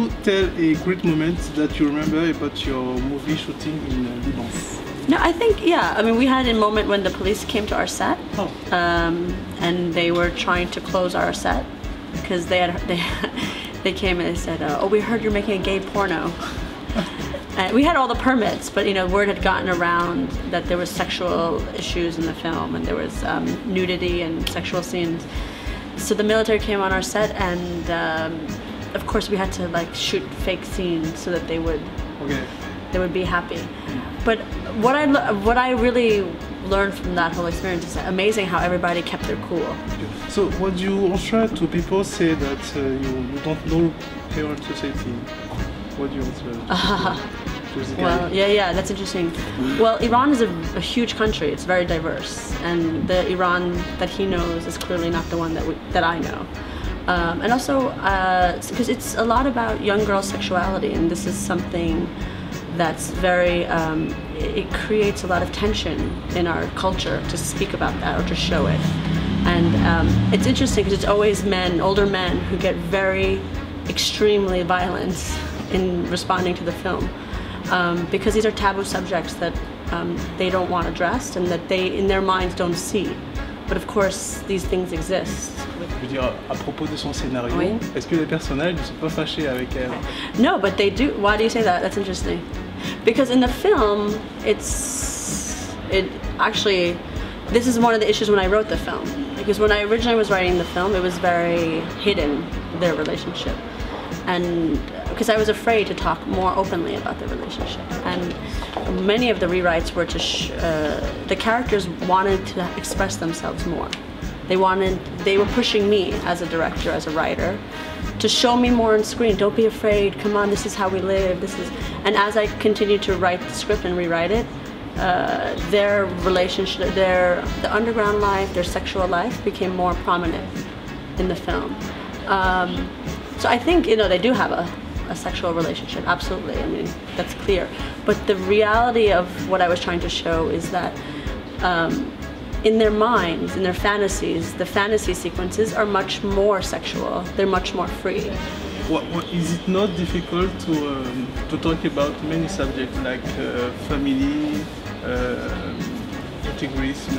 you tell a great moment that you remember about your movie shooting in Liban? No, I think, yeah, I mean, we had a moment when the police came to our set, and they were trying to close our set because they came and they said, oh, we heard you're making a gay porno. We had all the permits, but word had gotten around that there was sexual issues in the film, and there was nudity and sexual scenes. So the military came on our set, and of course we had to shoot fake scenes so that they would be happy. But what I really learned from that whole experience is amazing how everybody kept their cool. So what you answer to people say that you don't know parent society? What do you answer? Well, yeah, that's interesting. Well, Iran is a huge country. It's very diverse, and the Iran that he knows is clearly not the one that I know. And also, because it's a lot about young girls' sexuality, and this is something that's very, it creates a lot of tension in our culture to speak about that or to show it. And it's interesting because it's always men, older men, who get very extremely violent in responding to the film. Because these are taboo subjects that they don't want addressed and that they, in their minds, don't see. But of course, these things exist. Je veux dire, à propos de son scénario, est-ce que les personnages ne sont pas fâchés avec elle? No, but they do. Why do you say that? That's interesting. Because in the film, actually, this is one of the issues when I wrote the film. Because when I originally was writing the film, it was very hidden, their relationship. And because I was afraid to talk more openly about their relationship. And many of the rewrites were to, the characters wanted to express themselves more. They were pushing me as a director, as a writer, to show me more on screen. Don't be afraid, come on, this is how we live, and as I continued to write the script and rewrite it, their relationship, the underground life, their sexual life became more prominent in the film. So I think, they do have a sexual relationship, absolutely, I mean, that's clear. But the reality of what I was trying to show is that in their minds, in their fantasies, the fantasy sequences are much more sexual, they're much more free. Is it not difficult to talk about many subjects like family, integrism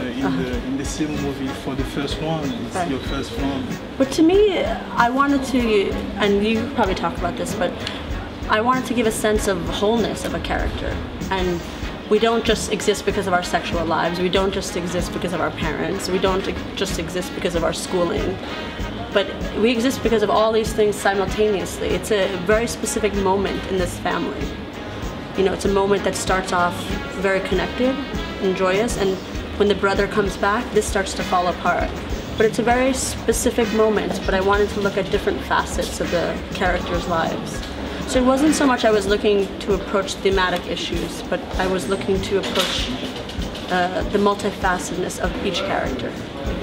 in the same movie for the first one? It's your first one. But to me, I wanted to, and you probably talk about this, but I wanted to give a sense of wholeness of a character. And we don't just exist because of our sexual lives, we don't just exist because of our parents, we don't just exist because of our schooling. But we exist because of all these things simultaneously. It's a very specific moment in this family. It's a moment that starts off very connected and joyous, and when the brother comes back, this starts to fall apart. But it's a very specific moment, but I wanted to look at different facets of the characters' lives. So it wasn't so much I was looking to approach thematic issues, but I was looking to approach the multifacetedness of each character,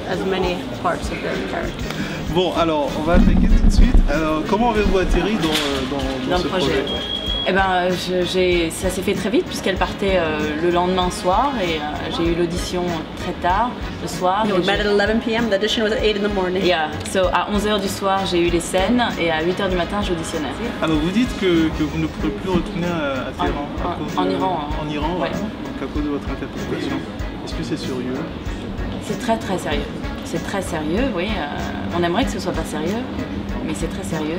as many parts of their character. Bon, alors, on va attaquer tout de suite. Alors, comment avez-vous atterri dans ce projet? Eh ben, ça s'est fait très vite puisqu'elle partait le lendemain soir et j'ai eu l'audition très tard le soir. We met at 11 p.m. The audition was at 8 in the morning. Yeah, so à 11h du soir j'ai eu les scènes et à 8h du matin j'auditionnais. Alors vous dites que vous ne pourrez plus retourner à Téhéran en Iran. En Iran, ouais. Donc à cause de votre interprétation. Est-ce que c'est sérieux? C'est très très sérieux. C'est très sérieux, oui. On aimerait que ce soit pas sérieux, mais c'est très sérieux.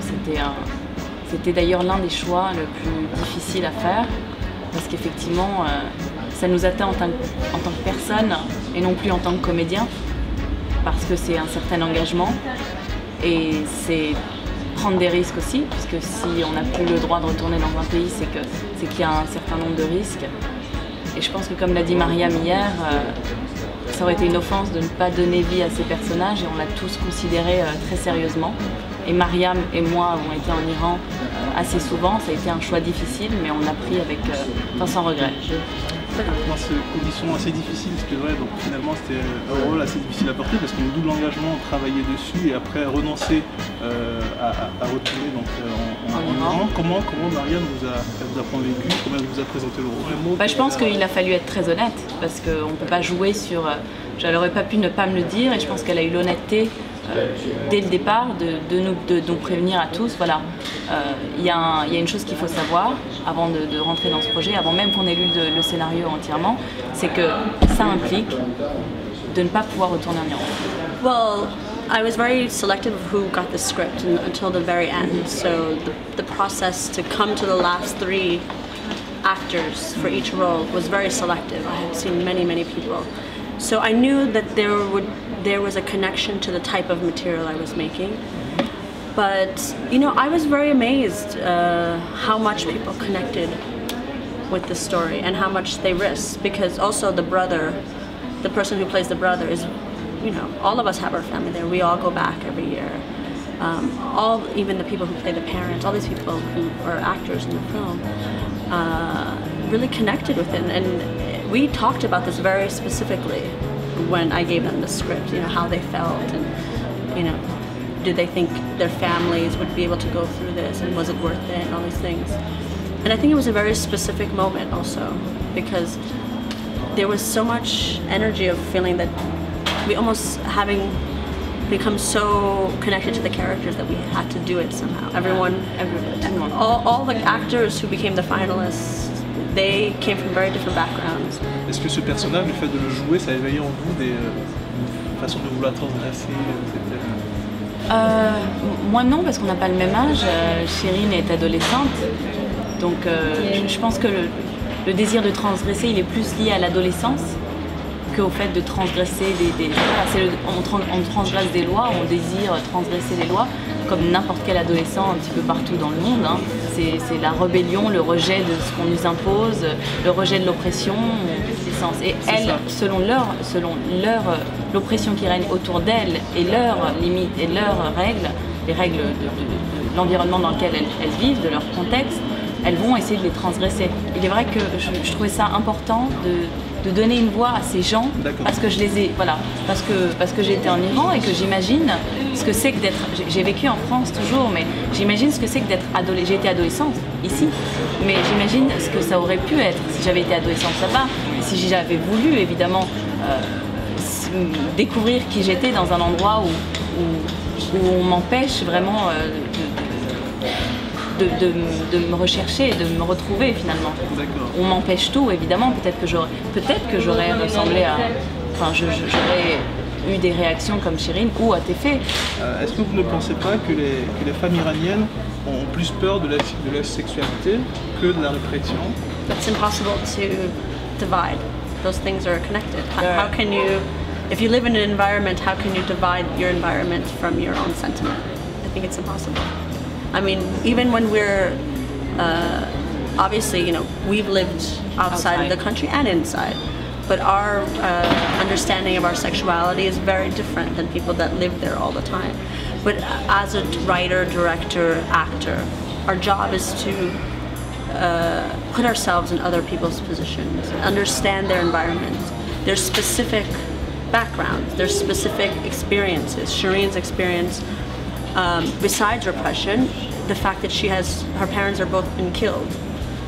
C'était d'ailleurs l'un des choix le plus difficile à faire, parce qu'effectivement, ça nous atteint en tant que personne et non plus en tant que comédien, parce que c'est un certain engagement et c'est prendre des risques aussi, puisque si on n'a plus le droit de retourner dans un pays, c'est qu'il y a un certain nombre de risques. Et je pense que, comme l'a dit Maryam hier, ça aurait été une offense de ne pas donner vie à ces personnages et on l'a tous considéré très sérieusement. Et Maryam et moi avons été en Iran assez souvent, ça a été un choix difficile, mais on l'a pris sans regret. Dans ces conditions assez difficiles, parce que donc finalement c'était un rôle assez difficile à porter parce qu'il y a un double engagement, travailler dessus et après renoncer à retourner en Iran. Comment Maryam vous a convaincu, comment elle vous a présenté le rôle? Je pense qu'il a fallu être très honnête parce qu'on ne peut pas jouer sur Je n'aurais pas pu ne pas me le dire et je pense qu'elle a eu l'honnêteté dès le départ de nous prévenir à tous. Voilà, il y a une chose qu'il faut savoir avant de rentrer dans ce projet, avant même qu'on ait lu le scénario entièrement, c'est que ça implique de ne pas pouvoir retourner en Iran. Well, I was very selective of who got the script until the very end. So the process to come to the last 3 actors for each role was very selective. I had seen many people. So I knew that there was a connection to the type of material I was making. But, you know, I was very amazed how much people connected with the story and how much they risked, because also the person who plays the brother is, you know, all of us have our family there. We all go back every year. Even the people who play the parents, all these people who are actors in the film, really connected with it. And we talked about this very specifically when I gave them the script, you know, how they felt and, you know, did they think their families would be able to go through this and was it worth it and all these things. And I think it was a very specific moment also, because there was so much energy of feeling that we almost having become so connected to the characters that we had to do it somehow. Everyone. All the actors who became the finalists, they came from very different backgrounds. Est-ce que ce personnage, le fait de le jouer, ça a éveillé en vous des façons de vouloir transgresser, etc. Moi non, parce qu'on n'a pas le même âge. Chérine est adolescente, donc je pense que le désir de transgresser, il est plus lié à l'adolescence qu'au fait de transgresser on transgresse des lois, on désire transgresser des lois, comme n'importe quel adolescent un petit peu partout dans le monde. Hein. C'est la rébellion, le rejet de ce qu'on nous impose, le rejet de l'oppression, et elles, selon l'oppression qui règne autour d'elles et leurs limites et leurs règles, les règles de l'environnement dans lequel elles vivent, de leur contexte, elles vont essayer de les transgresser. Il est vrai que je trouvais ça important de donner une voix à ces gens, parce que je les ai, voilà, parce que j'ai été en Iran et que j'imagine ce que c'est que d'être, j'ai vécu en France toujours, mais j'imagine ce que c'est que d'être adolescente. J'ai été adolescente ici, mais j'imagine ce que ça aurait pu être si j'avais été adolescente là-bas, et si j'avais voulu évidemment découvrir qui j'étais dans un endroit où on m'empêche vraiment de me rechercher et de me retrouver finalement. On m'empêche tout, évidemment. Peut-être que j'aurais ressemblé à... Enfin, j'aurais eu des réactions comme Chérine ou à Tefé. Est-ce que vous ne pensez pas que les femmes iraniennes ont plus peur de la sexualité que de la répression? It's impossible to divide. Those things are connected. How can you, if you live in an environment, how can you divide your environment from your own sentiment? I think it's impossible. I mean, even when we're, obviously, you know, we've lived outside of the country and inside, but our understanding of our sexuality is very different than people that live there all the time. But as a writer, director, actor, our job is to put ourselves in other people's positions, understand their environment, their specific backgrounds, their specific experiences. Shireen's experience, besides repression, the fact that her parents are both been killed.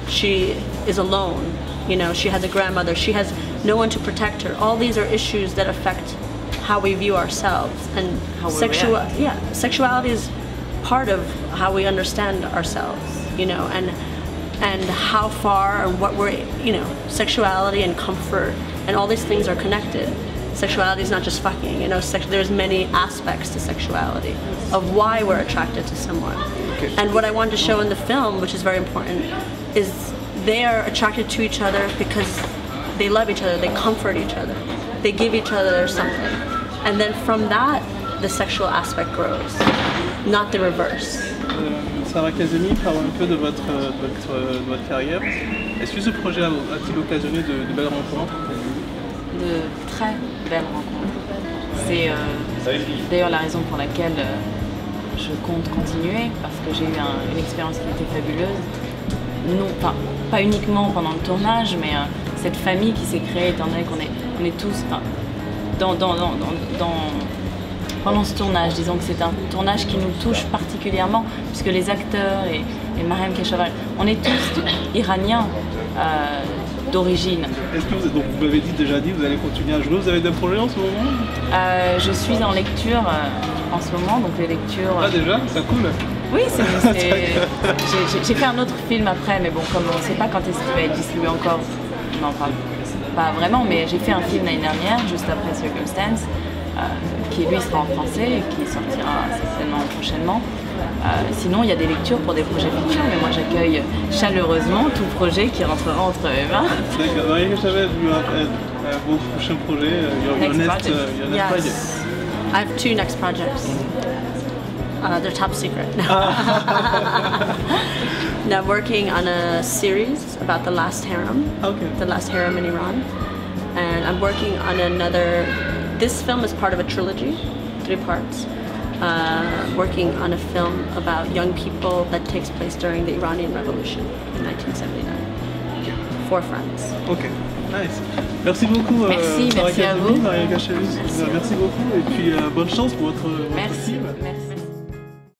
She is alone, you know, she has a grandmother, she has no one to protect her. All these are issues that affect how we view ourselves, and sexuality is part of how we understand ourselves, you know, and how far and what we're, you know, sexuality and comfort and all these things are connected. Sexuality is not just fucking, you know, there's many aspects to sexuality, of why we're attracted to someone. Okay. And what I wanted to show in the film, which is very important, is they are attracted to each other because they love each other, they comfort each other, they give each other something. And then from that, the sexual aspect grows, not the reverse. Sarah Kazemy, parle un peu de votre carrière. Est-ce que ce projet a-t-il occasionné de belles rencontres pour vous? De très belles rencontres. C'est d'ailleurs la raison pour laquelle je compte continuer, parce que j'ai eu une expérience qui était fabuleuse. Non, pas uniquement pendant le tournage, mais cette famille qui s'est créée, étant donné qu'on est tous pendant ce tournage. Disons que c'est un tournage qui nous touche particulièrement, puisque les acteurs et Maryam Keshavarz, on est tous iraniens. d'origine. Est-ce que donc vous m'avez déjà dit, vous allez continuer à jouer, vous avez des projets en ce moment? Je suis en lecture en ce moment, donc les lectures... Ah déjà? C'est cool. Oui, j'ai fait un autre film après, mais bon, comme on ne sait pas quand est-ce qu'il va être distribué encore, on n'en parle pas vraiment, mais j'ai fait un film l'année dernière, juste après Circumstance, qui lui sera en français et qui sortira certainement prochainement. Sinon, il y a des lectures pour des projets futurs, mais moi j'accueille chaleureusement tout projet qui rentrera entre mes mains. D'accord. Maryam Keshavarz, vos prochains projets, your next project? Yes, I have 2 next projects. They're top secret. Now I'm working on a series about the last harem, the last harem in Iran, and I'm working on another. This film is part of a trilogy, 3 parts. Working on a film about young people that takes place during the Iranian Revolution in 1979. 4 friends. Ok, nice. Merci beaucoup. Merci à vous. Maryam Keshavarz. Merci beaucoup et puis bonne chance pour votre film. Merci.